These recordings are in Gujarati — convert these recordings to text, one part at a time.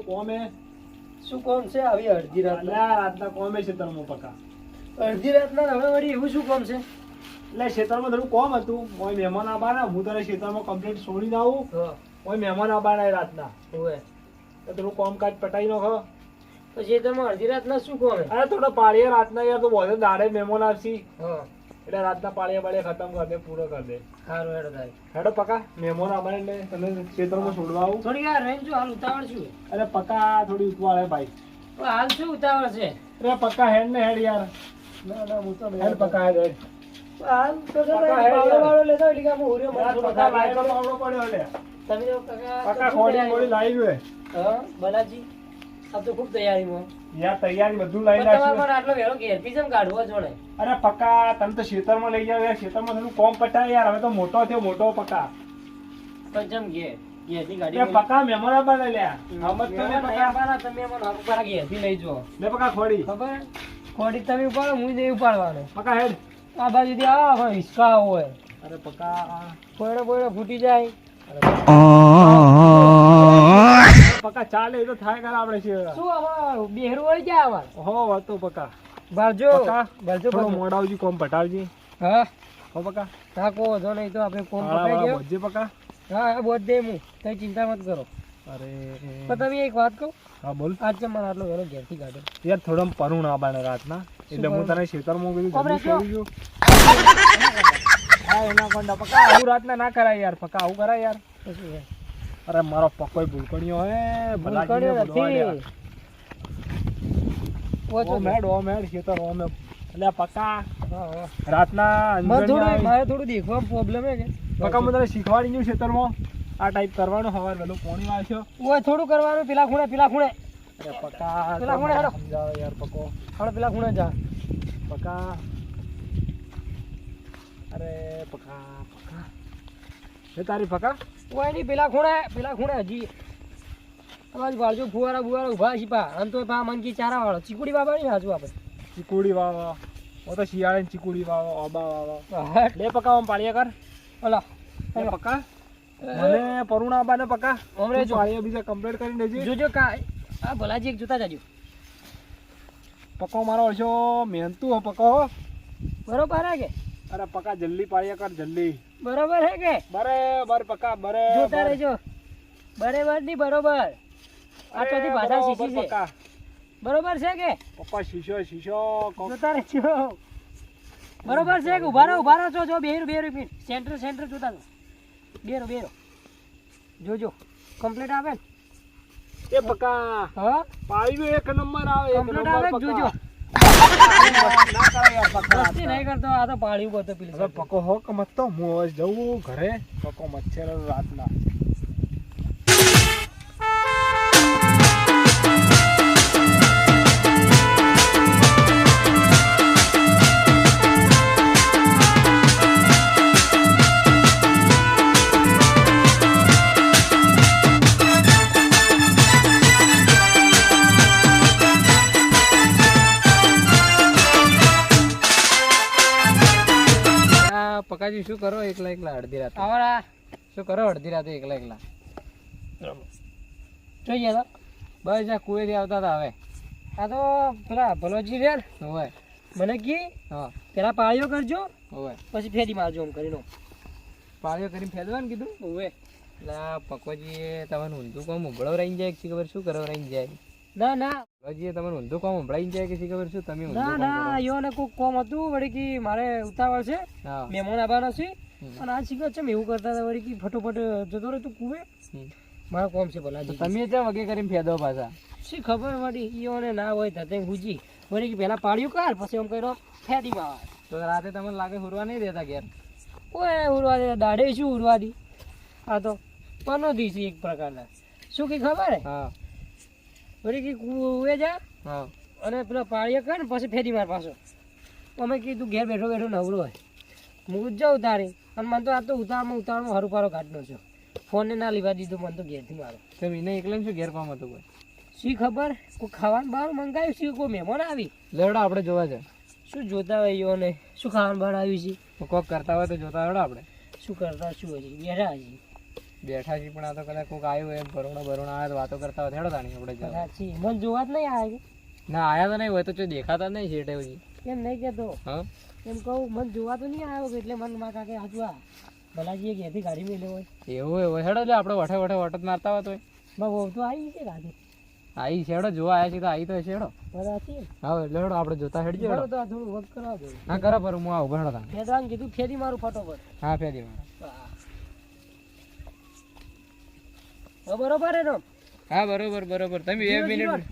કોમ હે શું કોમ છે આવી અડધી રાત રાતના કોમ હે ખેતરમાં પકા અડધી રાતના હવે વળી એવું શું કોમ છે એટલે ખેતરમાં થોડું કોમ હતું કોઈ મહેમાન આવવાના હું તને ખેતરમાં કમ્પ્લીટ છોડીને આવું કોઈ મહેમાન આવવાના રાતના ઓય તો થોડું કામકાજ પટાઈ નાખો પછી તમે અડધી રાતના શું કોમ અરે થોડો પાળીએ રાતના યાર તો વધુ દાડે મહેમાન આવશી હા એટલે રાતના પાળીએ બાળીએ ખતમ કરી દે પૂરો કરી દે સારું હેડો થાય હેડો પકા મહેમાન આવવાને એટલે તને ખેતરમાં છોડવા આવું થોડી વાર રહીને જો હાલ ઉતાવળ છું અરે પકા થોડી ઉતવાળે ભાઈ હાલ શું ઉતાવળ છે અરે પક્કા હેડ ને હેડ યાર ના ના હું તો હેડ પક્કા હેડ હેડ હાલ તો પક્કા હેડ પાવડો વાળો લેતો એટલે કે હું ઉર્યો યાર મને પક્કા લાઈટો પાવડો પડ્યો લે તમે તો કાકા પક્કા ખોડી ખોડી લાવી હે હા બલાજી આપ તો ખૂબ તૈયારીમાં યાર તૈયારી બધું પણ લઈ તમારે નાખ્યું મને આટલો વેળો ઘેરથી જેમ કાઢવો જોડે અરે પક્કા તમે તો ખેતરમાં લઈ જાવ યાર ખેતરમાં થોડું કોમ પટાય યાર હવે તો મોટો થયો મોટો પક્કા પણ જેમ ઘેરથી એ ગાડી પક્કા મહેમાન આવવાના લ્યા હમત તો ને પક્કા તમે મને હક ઘેરથી લઈ જો લે પક્કા ખોડી ખબર ખોડી તમે ઉપાડો હું નહીં ઉપાડવાનો પક્કા હેડ આ બાજુથી આ હિસકા હોય અરે પક્કા કોયડો કોયડો ફૂટી જાય પક્કા ચાલે એ તો થાય કરે આપણે છે શું આમાં બેહરું વળી જાય આમાં હો વાતો પક્કા બારજો પક્કા બારજો થોડો મોડાવજી કોમ પટાવજી હા હો પક્કા હા કો વધો નહીં તો આપણે કોમ હાળા પકાઈ વાળા ગયો ભજ્જે પક્કા હા હા બોધ દે હું કઈ ચિંતા મત કરો અરે પણ તમે એક વાત કહું હા બોલ આજ તો મને આટલો વેળો ઘેરથી કાઢો યાર થોડો પરુણ આબાને રાતના એટલે હું તને ખેતરમાં કીધું જલ્દી છોડી ગયો હા એના કોંડા પક્કા આવું રાતના ના કરાય યાર પક્કા આવું કરાય યાર શું છે અરે મારો પકોય ભૂલકણીઓ હે ભૂલકણીઓ નથી. ઓ મેડ ખેતર ઓ મેડ એટલે પક્કા હા હા રાતના મારે થોડું દેખવામાં પ્રોબ્લેમ હે કે પક્કા હું તને શીખવાડી ગયું ખેતરમાં આ ટાઈપ કરવાનું સવાર વહેલું પોણી વાળશો ઓય થોડું કરવાનું પેલા ખૂણે અરે પક્કા પેલા ખૂણે હેડો. સમજાવો યાર પકો હવે પેલા ખૂણે જા પક્કા અરે પક્કા એ તારી પક્કા ઓય નહીં પેલા ખૂણે હજી તમારી બાજુ ફુવારા બુવારા ઉભા છે પા આમ તો પા મનકી ચારા વાળો ચીકુડી બાબા ની હાજુ આપણે ચીકુડી વાવો ઓ તો શિયાળે ચીકુડી વાવો ઓબા વાવો હા લે પક્કા આમ પાળિયા કર ઓલા એ પક્કા મને પરુણા બાને પક્કા હમણે જો. પાળિયા બીજા કમ્પ્લીટ કરીને દેજે જોજો કા આ ભલાજી એક જોતા જાજો પક્કો મારો હશો મહેનતું હો પક્કો બરોબર હે કે અરે પક્કા જલ્દી પાળિયા કર જલ્દી બરોબર હે કે બરાબર પક્કા જોતા રહેજો બરાબર ની બરોબર આ ચોથી ભાષા શીશી છે પક્કા બરોબર છે કે પપ્પા શીશો જોતા રહેજો બરોબર છે કે ઉભા રહો છો જો બેરો મિનિટ સેન્ટર જોતા રહો બેરો જોજો કમ્પ્લીટ આવે ને એ પક્કા હા પાળ્યું એક નંબર આવે એક કમ્પ્લીટ નંબર આવે પક્કા. જોજો ના કરે યાર પક્કા મસ્તી નહીં કરતો આ તો પાડ્યું બધું હવે પેલી પક્કો હો કે મત તો હું હવે જવું ઘરે પક્કો મચ્છર રાતના પકાજી શું કરો એકલા અડધી રાતે આવરા શું કરો અડધી રાતે એકલા જોઈએ તો બસ આ કુવેથી આવતા હતા હવે આ તો પેલા ભલોજી રે હોય મને કી હા પેલા પાળીઓ કરજો હોય પછી ફેરી મારજો એમ કરીને પાળીઓ કરીને ફેરવાનું કીધું હોય એટલે પકોજી તમને ઊંધું કોમ ઉભળો રહી જાય કે ખબર શું કરો રહી જાય ના ભલોજી તમને ઊંધું કોમ ઉભળાઈ જાય કે ખબર શું તમે ના યો ને કોક કોમ હતું વળી કે મારે ઉતાવળ છે મહેમાન આવવાના છે અને આ શીખર છે એવું કરતા હતા વળી કે ફટોફટ જતો રહે તું કુવે મારા કોમ છે ભલાજી તમે ત્યાં વગે કરીને ફેદો પાછા શી ખબર વળી ઈઓને ના હોય તો તે ગુજી વળી કે પહેલા પાડ્યું કર પછી એમ કર્યો ફેદી માં તો રાતે તમને લાગે ઉરવા નહીં દેતા ઘેર ઓય ઉરવા દે દાડે શું ઉરવા દી આ તો પનો દી છે એક પ્રકારના શું કે ખબર હે હા વળી કે કુવે જા હા અને પેલા પાળીએ કર ને પછી ફેરી માર પાછો અમે કીધું ઘેર બેઠો નવરો હોય હું જ જાઉં તારી અને મને તો આ તો ઉતાવળમાં હરું પારો કાઢનો છો ફોનને ના લેવા દીધું મને તો ઘેરથી મારો તમે એને એકલા શું ઘેર કામ હતું કોઈ શી ખબર કોઈ ખાવાનું બહાર મંગાવ્યું છે કોઈ મહેમાન આવી લેવડો આપણે જોવા છે શું જોતા હોય ઈઓને શું ખાવાનું બહાર આવ્યું છે કોક કરતા હોય તો જોતા આવડે આપણે શું કરતા શું હોય બેઠા હજી બેઠા છીએ પણ આ તો કદાચ કોઈક આવ્યું હોય બરોણા આવ્યા તો વાતો કરતા હોય હેડો તાણી આપણે સાચી મને જોવા જ નહીં આવ્યા ના આયા તો નહીં હોય તો જો દેખાતા નહીં છે એટલે કેમ નહીં કેતો હા એમ કહું મને જોવા તો નહીં આવ્યો એટલે મન માં કાકે હાજુ આ ભલાજી એક એથી ગાડી મેલે હોય એવું હોય હેડો એટલે આપણે વઠે વટત મારતા હોય તો બહુ તો આવી છે ગાડી આઈ છેડો જોવા આવ્યા છે તો આઈ તો છેડો બરાબર હા એટલે હેડો આપણે જોતા હેડજો હેડો તો થોડું વર્ક કરાવ દો હા કરો પર હું આવું ભણો તા ફેદવાન કીધું ફેરી મારું ફટોફટ હા ફેરી મારું બરોબર એનો હા બરોબર તમે 2 મિનિટ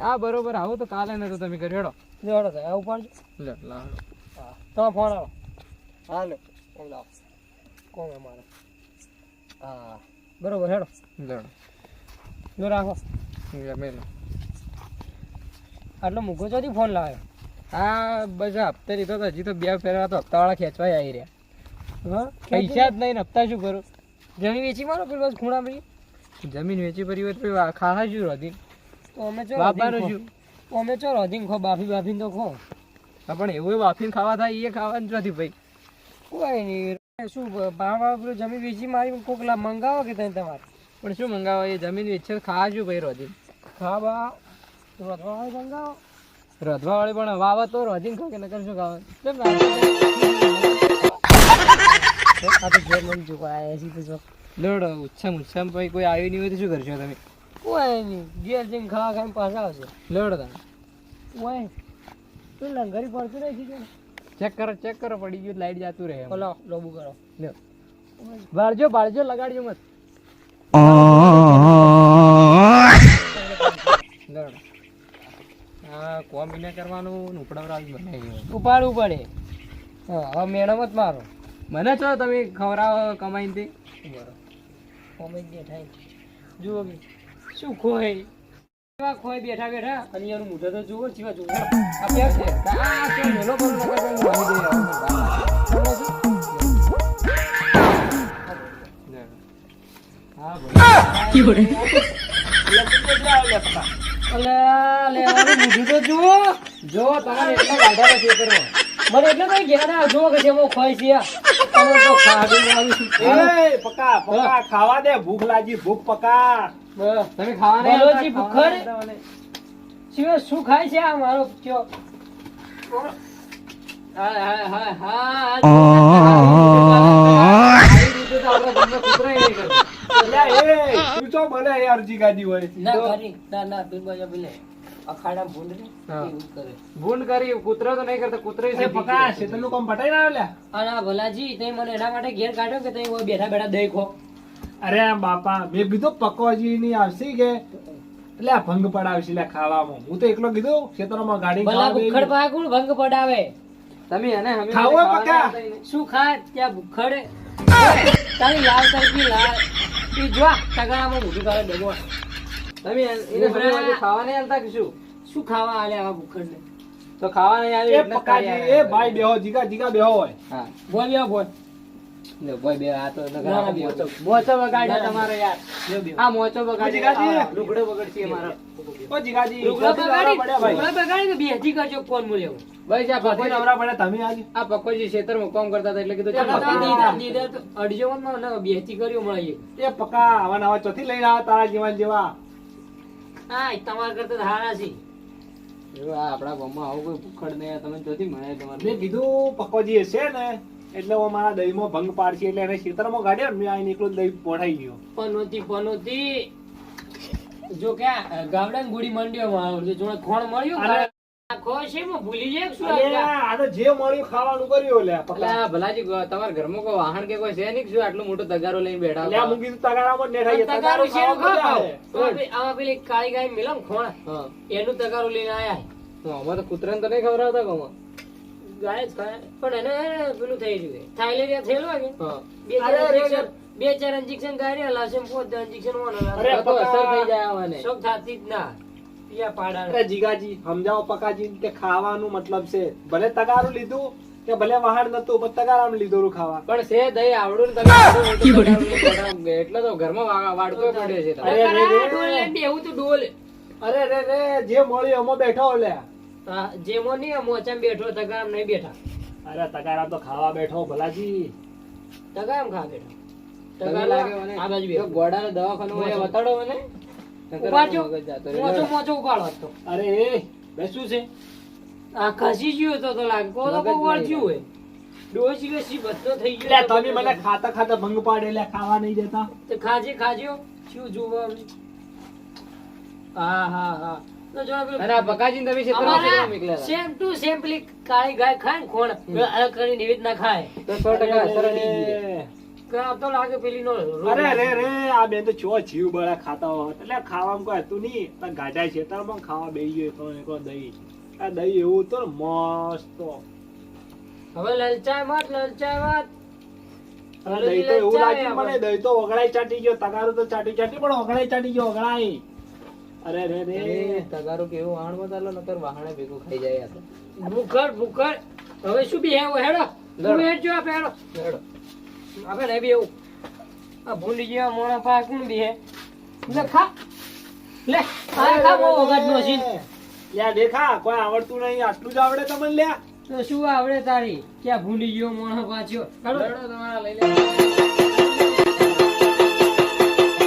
હા બરોબર આવો તો કાલે ને તો તમે કરી હેડો હેડો તો આવું પાડજો લે લા હા તો ફોન આવો હા લે ફોન લાવો કોણ અમારો હા બરોબર હેડો લેડો લો રાખો મેલો આટલો મૂકો ચોથી ફોન લાવ્યો હા બસ હપ્તે લીધો તો હજી તો 2 ફેરવા તો હપ્તાવાળા ખેંચવાય આવી રહ્યા હા પૈસા જ નહીં ને હપ્તા શું કરું જમીન વેચી મારો પેલું બસ ખૂણા ભાઈ જમીન વેચી પડી હોય તો ખાવા શું રોધી તો અમે ચો બાપાનું શું અમે ચો રોધી ખો બાફી તો ખો હા પણ એવું બાફીને ખાવા થાય એ ખાવાનું નથી ભાઈ કોઈ નહીં શું બાવા પેલું જમીન વેચી મારી કોક મંગાવો કે તમે તમારે પણ શું મંગાવો એ જમીન વેચે ખાવા શું ભાઈ રોધી ખાવા રધવાવાળી મંગાવો રધવાવાળી પણ વાવા તો રોધી ખો કે નકર શું ખાવા આ તો ઘેર મને ચૂકવાય સીધું જો લોડો ઉચ્છામ ભાઈ કોઈ આવ્યું નહીં હોય તો શું કરશો તમે કોઈ નહીં ઘેર જઈને ખાવા ખાઈને પાછા આવશે લોડો તમે કોઈ તું લંગરી પડતું નહીં ચેક કરો પડી ગયું લાઈટ જતું રહે બોલો લોબુ કરો લ્યો બાળજો લગાડજો મત લોડો હા કોમ એને કરવાનું ઉપડાવરાજ બનાવી ઉપાડવું પડે હા હવે મેડમ જ મારો મને છો તમે ખવડાવો કમાઈને બરોબર કોમેન્ટ બેઠા જુઓ કે શું ખોય બેઠા અને એનું મોઢું તો જુઓ જીવા જુઓ આ પેર છે આ તો મેલો પર લગાડો હા ભાઈ મોઢું તો જુઓ જો તમારે એટલા ગાઢા છે કરો મને એટલે તો ઘેરા જો કે એવો ખોય છે તમે તો ખાડી આવી એ પકા ખાવા દે ભૂખ લાગી ભૂખ પકા તમે ખાવા નહીં બોલોજી ભૂખડ શિવે શું ખાય છે આ મારો કયો ભૂંડ કરી કૂતરો તો નહીં કરતો કૂતરો ભલાજી તે મને એના માટે ઘેર કાઢ્યો કે તમે બેઠા બેઠા દહીં ખો અરે બાપા મેં કીધું પકોજી ની આવશે કે એટલે ભંગ પડાવશે લે ખાવામાં હું તો એકલો કીધું ખેતરોમાં ગાડી ભૂખડ પાકું ભંગ પડાવે તમે એને ખાવો પકા શું ખાય ત્યાં ભૂખડ તારી લાલ સરકી લાલ ઈ જો તગારામાં મોઢું કરે દેગો તમે એને ખાવા નહીં આલતા કે શું ખાવા આલે આવા ભૂખડ ને તો ખાવા નહીં આલે એટલે પકાજી એ ભાઈ બેહો જીગા બેહો હોય હા બોલ લે બોય બે આ તો મોચો બગાડ્યો તમારો યાર આ મોચો બગાડ્યો લુગડો બગડશે મારો ઓ જીગાજી લુગડો બગાડી તો બેહજી કરજો કોણ મળ્યો ભાઈ જા પકોજી નવરા પડે તમે આજ આ પકોજી ખેતરમાં કામ કરતા હતા એટલે કીધું અડજો માં ના બેહજી કર્યો મળીએ એ પકા આવા નવા ચોથી લઈને આવા તારા જીવન જેવા હા તમારા કરતા હારા છે આપડા ગામમાં આવું કોઈ ભૂખડ નહીં તમે ચોથી મળે તમારે મેં કીધું પકોજી છે ને એટલે હું મારા દહીંમાં ભંગ પાડશે એટલે એને ખેતરમાં ગાડ્યો ને મેં આઈને એકલો દહીં પોઠાઈ ગયો પનોતી જો કે ગાવડા ગુડી મંડ્યો મારો જો ખોણ મળ્યું ખોશ એમાં ભૂલી જાય શું આ તો જે મળ્યું ખાવાનું કર્યું લે પકલા ભલાજી તમારા ઘરમાં કોઈ વાહન કે કોઈ છે નહીં શું આટલો મોટો તગારો લઈને બેઠા લે હું કીધું તગારામાં જ બેઠા તગારો છે આમાં પેલી કાળી ગાય મિલમ ખોણ એનું તગારો લઈને આયા આમાં તો કૂતરાને તો નહીં ખવડાવતા ગામમાં ગાય જ ખાય પણ એને પેલું થઈ રહ્યું થાઈલેરિયા થયેલું કે બે ચાર ઇન્જેક્શન ગાય લાશે 5 ઇન્જેક્શન તો અસર થઈ જાય આવને શોક થાતી જ ના પિયા પાડા અરે જીગાજી સમજાવો પકાજી કે ખાવાનું મતલબ છે ભલે તગારું લીધું કે ભલે વાહન નતું પણ તગારાનું લીધું ખાવા પણ છે દહીં આવડું ને તમે એટલે તો ઘરમાં વાડકો પડ્યો છે એવું તો ડોલ અરે રે રે જે મળ્યું એમાં બેઠો લે જેમો નહીં મોચામ બેઠો તગારામ નહીં બેઠા અરે તગારામ તો ખાવા બેઠો ભલાજી તગારામ ખા બેઠો ટકા લાગે મને. આ બાજુ તો ગોડાનો દવાખાનો હોય મોચો. બતાડો મને. ઉપાડજો. મગજ જાતો રહે. મોચો મોચો ઉપાડો આજ તો. અરે એ બે શું છે આ ખસી ગયો તો લાગે કો તો મગજ કોઈ નહીં વળગ્યું હોય ડોસી વેસી બધો થઈ એટલે ગયો તમે મને ખાતા ખાતા ભંગ પાડે એટલે ખાવા નહીં દેતા તે ખાજે ખાજ્યો શું જોવા હા હા હા તો જો પેલું અને આ બકાજીને તમે ક્ષેત્રમાં અમારા કેવા મોકલ્યા હતા? સેમ ટુ સેમ પેલી કાળી ગાય ખાય ને કોણ અલગ કરીને એવી રીતના ખાય તો 100% અસર નહીં છે. કે આ તો લાગે પેલી નો અરે રે રે આ બેન તો ચો જીવ બળા ખાતા હોત એટલે ખાવામાં કોઈ હતું નહીં પણ ગાડા ખેતરમાં ખાવા બેસી ગયો એકલો ને એકલો દહીં આ દહીં એવું તો ને મસ્ત હવે લલચાય મત અને દહીં તો એવું લાગ્યું મને દહીં તો ઓગળાઈ ચાટી ગયો તગારું તો ચાટી ચાટી પણ ઓગળાઈ ચાટી ગયો ઓગળાઈ અરે રે રે એ તગારો કેવું વાહણમાં ચાલો નકર વાહણે ભેગું ખાઈ જાય આ તો. ભૂખર હવે શું બી હેવો હેડો તું હેડ જો આપે હેડો હેડો. આપણે નહીં બી એવું આ ભૂંડી જેવા મોણા પા કોણ બી હે લે ખા લે આ ખા બહુ વગતનો છે લ્યા દેખા કોઈ આવડતું નહીં આટલું જ આવડે તમને લ્યા તો શું આવડે તારી ક્યાં ભૂંડી જેવો મોણા પાછો હેડો હેડો તમારા લઈ લે.